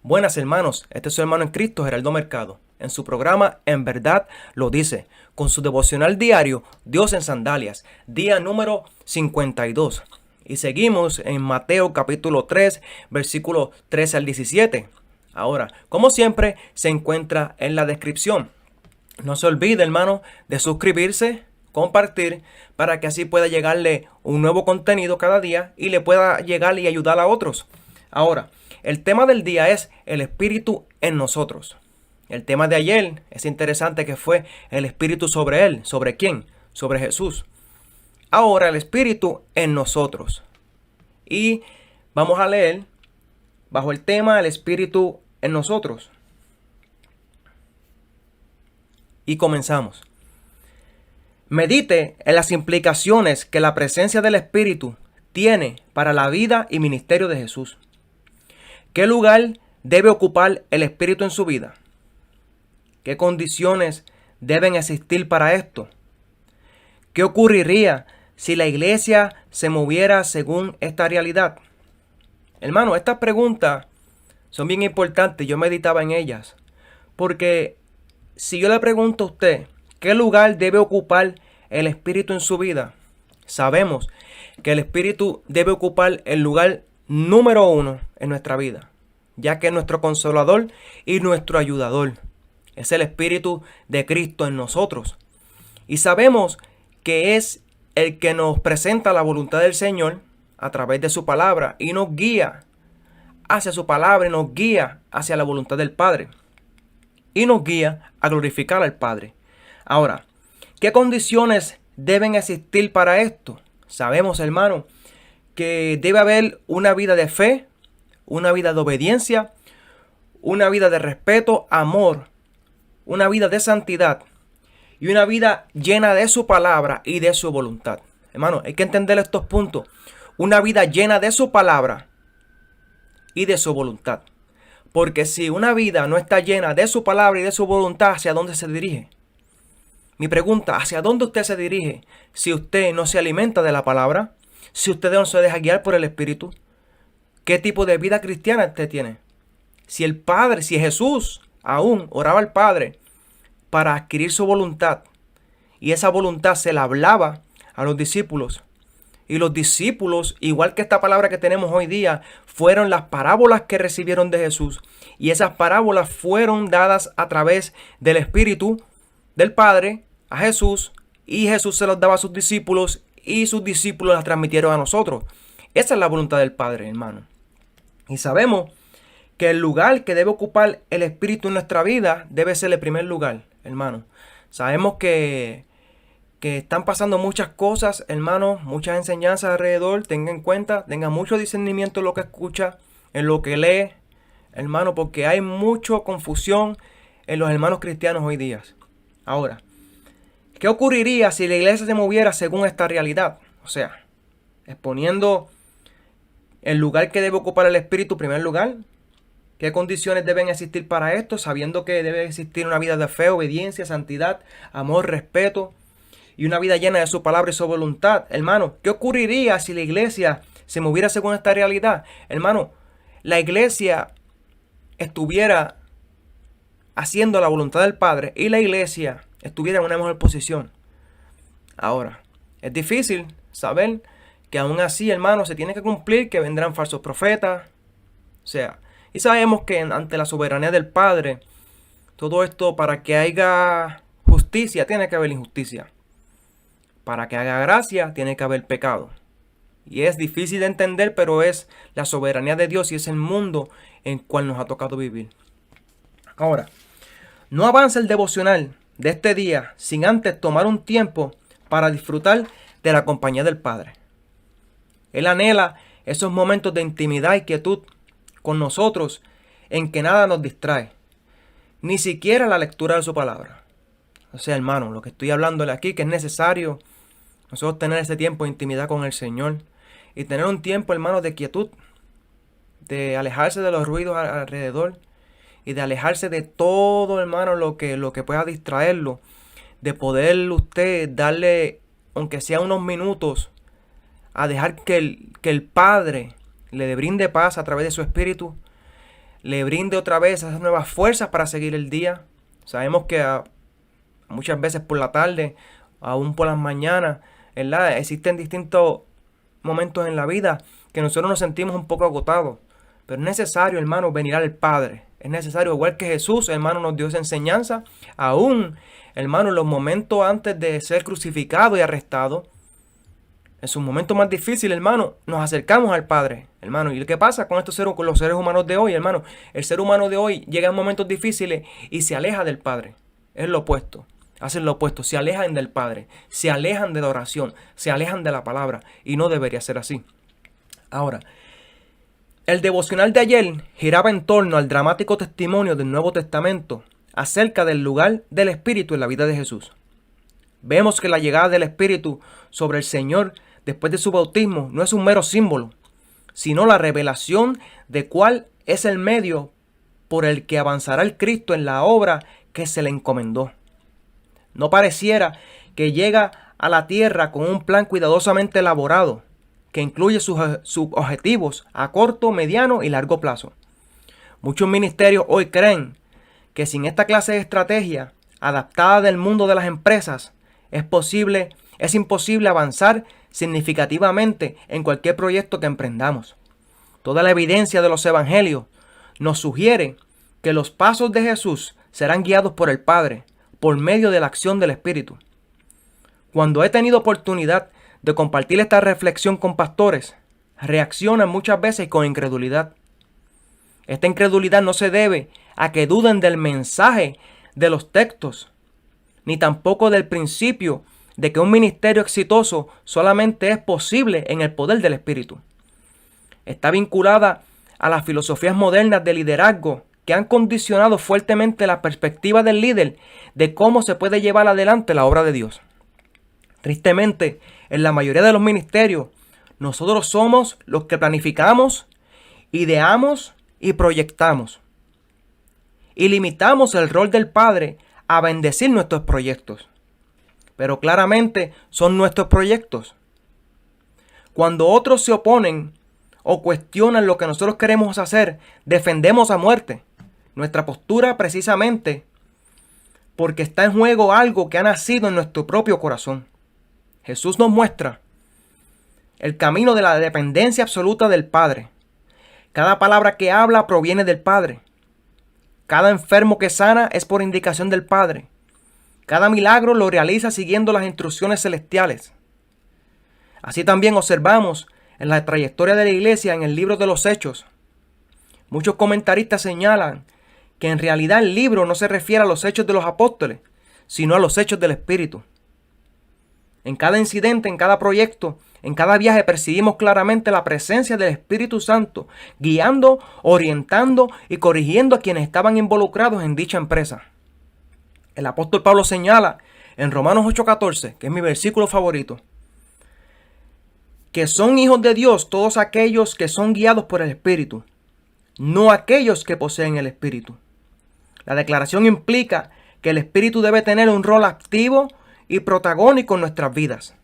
Buenas hermanos, este es su hermano en Cristo, Geraldo Mercado. En su programa En Verdad lo dice, con su devocional diario, Dios en Sandalias, día número 52. Y seguimos en Mateo capítulo 3, versículos 13 al 17. Ahora, como siempre, se encuentra en la descripción. No se olvide, hermano, de suscribirse, compartir, para que así pueda llegarle un nuevo contenido cada día y le pueda llegar y ayudar a otros. Ahora, el tema del día es el Espíritu en nosotros. El tema de ayer es interesante que fue el Espíritu sobre él. ¿Sobre quién? Sobre Jesús. Ahora el Espíritu en nosotros. Y vamos a leer bajo el tema el Espíritu en nosotros. Y comenzamos. Medite en las implicaciones que la presencia del Espíritu tiene para la vida y ministerio de Jesús. ¿Qué lugar debe ocupar el Espíritu en su vida? ¿Qué condiciones deben existir para esto? ¿Qué ocurriría si la iglesia se moviera según esta realidad? Hermano, estas preguntas son bien importantes. Yo meditaba en ellas. Porque si yo le pregunto a usted, ¿qué lugar debe ocupar el Espíritu en su vida? Sabemos que el Espíritu debe ocupar el lugar número 1 en nuestra vida, ya que es nuestro consolador y nuestro ayudador. Es el Espíritu de Cristo en nosotros. Y sabemos que es el que nos presenta la voluntad del Señor a través de su palabra y nos guía hacia su palabra y nos guía hacia la voluntad del Padre. Y nos guía a glorificar al Padre. Ahora, ¿qué condiciones deben existir para esto? Sabemos, hermano, que debe haber una vida de fe, una vida de obediencia, una vida de respeto, amor, una vida de santidad y una vida llena de su palabra y de su voluntad. Hermano, hay que entender estos puntos. Una vida llena de su palabra y de su voluntad. Porque si una vida no está llena de su palabra y de su voluntad, ¿hacia dónde se dirige? Mi pregunta, ¿hacia dónde usted se dirige si usted no se alimenta de la palabra? Si usted no se deja guiar por el Espíritu. ¿Qué tipo de vida cristiana usted tiene? Si el Padre, si Jesús aún oraba al Padre para adquirir su voluntad, y esa voluntad se la hablaba a los discípulos, y los discípulos, igual que esta palabra que tenemos hoy día, fueron las parábolas que recibieron de Jesús, y esas parábolas fueron dadas a través del Espíritu del Padre a Jesús, y Jesús se los daba a sus discípulos, y sus discípulos las transmitieron a nosotros. Esa es la voluntad del Padre, hermano. Y sabemos que el lugar que debe ocupar el Espíritu en nuestra vida debe ser el primer lugar, hermano. Sabemos que están pasando muchas cosas, hermano, muchas enseñanzas alrededor. Tenga en cuenta, tenga mucho discernimiento en lo que escucha, en lo que lee, hermano, porque hay mucha confusión en los hermanos cristianos hoy día. Ahora, ¿qué ocurriría si la iglesia se moviera según esta realidad? O sea, exponiendo el lugar que debe ocupar el Espíritu en primer lugar. ¿Qué condiciones deben existir para esto? Sabiendo que debe existir una vida de fe, obediencia, santidad, amor, respeto y una vida llena de su palabra y su voluntad. Hermano, ¿qué ocurriría si la iglesia se moviera según esta realidad? Hermano, la iglesia estuviera haciendo la voluntad del Padre y la iglesia estuviera en una mejor posición. Ahora, es difícil saber que aún así, hermano, se tiene que cumplir que vendrán falsos profetas. O sea, y sabemos que ante la soberanía del Padre, todo esto para que haya justicia, tiene que haber injusticia. Para que haga gracia, tiene que haber pecado. Y es difícil de entender, pero es la soberanía de Dios y es el mundo en el cual nos ha tocado vivir. Ahora, no avanza el devocional de este día sin antes tomar un tiempo para disfrutar de la compañía del Padre. Él anhela esos momentos de intimidad y quietud con nosotros en que nada nos distrae, ni siquiera la lectura de su palabra. O sea, hermano, lo que estoy hablándole aquí, que es necesario nosotros tener ese tiempo de intimidad con el Señor y tener un tiempo, hermano, de quietud, de alejarse de los ruidos alrededor y de alejarse de todo, hermano, lo que pueda distraerlo, de poder usted darle, aunque sea unos minutos, a dejar que el Padre le brinde paz a través de su Espíritu, le brinde otra vez esas nuevas fuerzas para seguir el día. Sabemos que muchas veces por la tarde, aún por las mañanas, ¿verdad? Existen distintos momentos en la vida que nosotros nos sentimos un poco agotados. Pero es necesario, hermano, venir al Padre. Es necesario, igual que Jesús, hermano, nos dio esa enseñanza. Aún, hermano, en los momentos antes de ser crucificado y arrestado, en sus momentos más difíciles, hermano, nos acercamos al Padre, hermano. ¿Y qué pasa con con los seres humanos de hoy, hermano? El ser humano de hoy llega en momentos difíciles y se aleja del Padre. Es lo opuesto. Hacen lo opuesto. Se alejan del Padre. Se alejan de la oración. Se alejan de la palabra. Y no debería ser así. Ahora, el devocional de ayer giraba en torno al dramático testimonio del Nuevo Testamento acerca del lugar del Espíritu en la vida de Jesús. Vemos que la llegada del Espíritu sobre el Señor después de su bautismo no es un mero símbolo, sino la revelación de cuál es el medio por el que avanzará el Cristo en la obra que se le encomendó. No pareciera que llega a la tierra con un plan cuidadosamente elaborado, que incluye sus objetivos a corto, mediano y largo plazo. Muchos ministerios hoy creen que sin esta clase de estrategia adaptada del mundo de las empresas, es imposible avanzar significativamente en cualquier proyecto que emprendamos. Toda la evidencia de los evangelios nos sugiere que los pasos de Jesús serán guiados por el Padre, por medio de la acción del Espíritu. Cuando he tenido oportunidad de compartir esta reflexión con pastores, reaccionan muchas veces con incredulidad. Esta incredulidad no se debe a que duden del mensaje de los textos, ni tampoco del principio de que un ministerio exitoso solamente es posible en el poder del Espíritu. Está vinculada a las filosofías modernas de liderazgo que han condicionado fuertemente la perspectiva del líder de cómo se puede llevar adelante la obra de Dios. Tristemente, en la mayoría de los ministerios, nosotros somos los que planificamos, ideamos y proyectamos. Y limitamos el rol del Padre a bendecir nuestros proyectos. Pero claramente son nuestros proyectos. Cuando otros se oponen o cuestionan lo que nosotros queremos hacer, defendemos a muerte nuestra postura precisamente porque está en juego algo que ha nacido en nuestro propio corazón. Jesús nos muestra el camino de la dependencia absoluta del Padre. Cada palabra que habla proviene del Padre. Cada enfermo que sana es por indicación del Padre. Cada milagro lo realiza siguiendo las instrucciones celestiales. Así también observamos en la trayectoria de la iglesia en el libro de los Hechos. Muchos comentaristas señalan que en realidad el libro no se refiere a los hechos de los apóstoles, sino a los hechos del Espíritu. En cada incidente, en cada proyecto, en cada viaje percibimos claramente la presencia del Espíritu Santo, guiando, orientando y corrigiendo a quienes estaban involucrados en dicha empresa. El apóstol Pablo señala en Romanos 8:14, que es mi versículo favorito, que son hijos de Dios todos aquellos que son guiados por el Espíritu, no aquellos que poseen el Espíritu. La declaración implica que el Espíritu debe tener un rol activo y protagónico en nuestras vidas.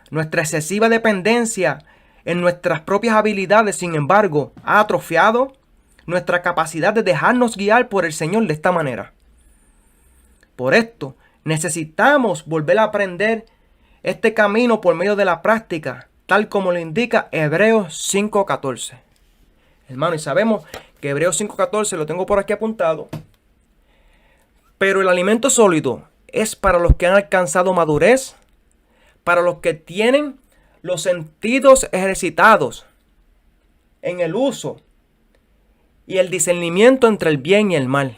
Nuestra excesiva dependencia en nuestras propias habilidades, sin embargo, ha atrofiado nuestra capacidad de dejarnos guiar por el Señor de esta manera. Por esto, necesitamos volver a aprender este camino por medio de la práctica, tal como lo indica Hebreos 5:14. Hermano, y sabemos que Hebreos 5:14 lo tengo por aquí apuntado. Pero el alimento sólido es para los que han alcanzado madurez, para los que tienen los sentidos ejercitados en el uso y el discernimiento entre el bien y el mal.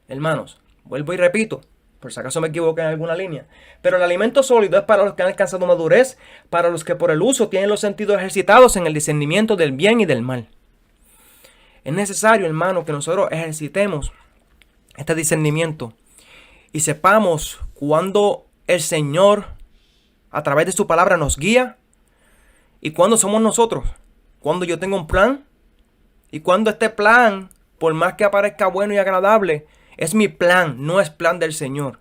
Hermanos, vuelvo y repito, por si acaso me equivoqué en alguna línea. Pero el alimento sólido es para los que han alcanzado madurez, para los que por el uso tienen los sentidos ejercitados en el discernimiento del bien y del mal. Es necesario, hermano, que nosotros ejercitemos este discernimiento y sepamos cuándo el Señor, a través de su palabra, nos guía y cuándo somos nosotros. Cuando yo tengo un plan y cuando este plan, por más que aparezca bueno y agradable, es mi plan, no es plan del Señor.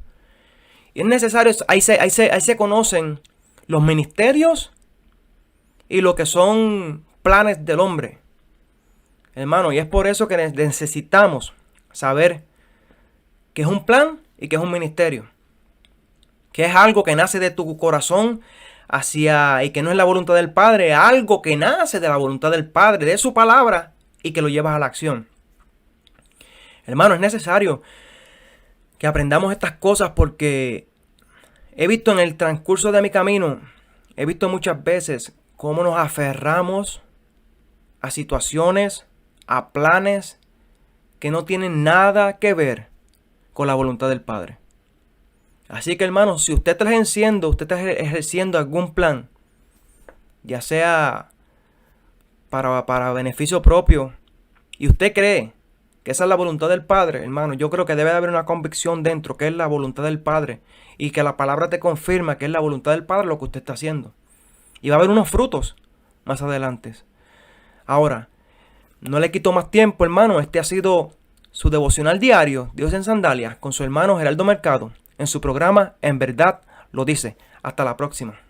Y es necesario, ahí se conocen los ministerios y lo que son planes del hombre. hermano, y es por eso que necesitamos saber qué es un plan y qué es un ministerio. Que es algo que nace de tu corazón y que no es la voluntad del Padre, algo que nace de la voluntad del Padre, de su palabra, y que lo llevas a la acción. Hermano, es necesario que aprendamos estas cosas porque he visto en el transcurso de mi camino, he visto muchas veces cómo nos aferramos a situaciones, a planes que no tienen nada que ver con la voluntad del Padre. Así que, hermano, si usted está ejerciendo algún plan, ya sea para beneficio propio, y usted cree que esa es la voluntad del Padre, hermano, yo creo que debe de haber una convicción dentro que es la voluntad del Padre y que la palabra te confirma que es la voluntad del Padre lo que usted está haciendo. Y va a haber unos frutos más adelante. Ahora, no le quito más tiempo, hermano. Este ha sido su devocional diario, Dios en Sandalias, con su hermano Geraldo Mercado, en su programa En Verdad Lo Dice. Hasta la próxima.